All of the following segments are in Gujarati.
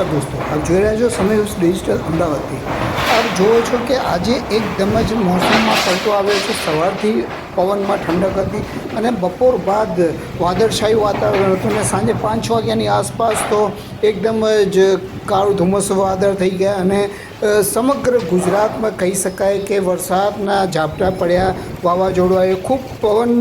નમસ્કાર દોસ્તો, આપ જોઈ રહ્યા છો સમય ડિજિટલ અમદાવાદથી। આપ જુઓ છો કે આજે એકદમ જ મોસમમાં પલટો આવ્યો છે। સવારથી પવનમાં ઠંડક હતી અને બપોર બાદ વાદળછાયું વાતાવરણ હતું અને સાંજે 5-6 વાગ્યાની આસપાસ તો એકદમ જ કાળું ધુમ્મસ વાદળ થઈ ગયા અને સમગ્ર ગુજરાતમાં કહી શકાય કે વરસાદના ઝાપટા પડ્યા, વાવાઝોડું આવ્યું, ખૂબ પવન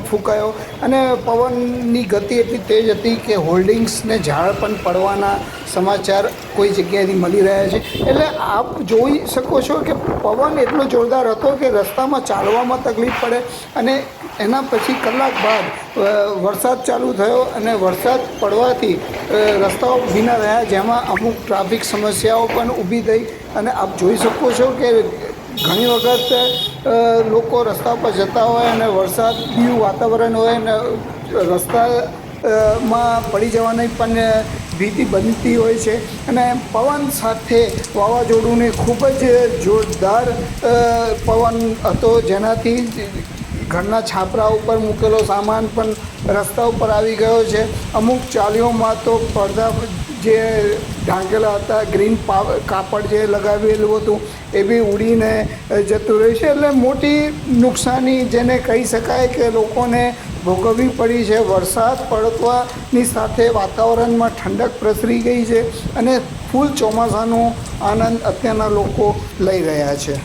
ફૂંકાયો અને પવનની ગતિ એટલી તેજ હતી કે હોલ્ડિંગ્સને ઝાડ પણ પડવાના સમાચાર કોઈ જગ્યાએથી મળી રહ્યા છે। એટલે આપ જોઈ શકો છો કે પવન એટલો જોરદાર હતો કે રસ્તામાં ચાલવામાં તકલીફ પડે અને એના પછી કલાક બાદ વરસાદ ચાલુ થયો અને વરસાદ પડવાથી રસ્તાઓ ભીના રહ્યા, જેમાં અમુક ટ્રાફિક સમસ્યાઓ પણ ઊભી થઈ અને આપ જોઈ શકો છો કે ઘણી વખત લોકો રસ્તા પર જતા હોય અને વરસાદનું વાતાવરણ હોય અને રસ્તામાં પડી જવાની પણ ભીતિ બનતી હોય છે અને પવન સાથે વાવાઝોડુંને ખૂબ જ જોરદાર પવન હતો, જેનાથી ઘરના છાપરા ઉપર મૂકેલો સામાન પણ રસ્તા ઉપર આવી ગયો છે। અમુક ચાલીઓમાં તો પડદા જે ઢાંકેલા હતા, ગ્રીન કાપડ જે લગાવેલું હતું એ બી ઉડીને જતું રહ્યું છે। એટલે મોટી નુકસાની જેને કહી શકાય કે લોકોને ભોગવવી પડી છે। વરસાદ પડવાની સાથે વાતાવરણમાં ઠંડક પ્રસરી ગઈ છે અને ફૂલ ચોમાસાનો આનંદ અત્યારના લોકો લઈ રહ્યા છે।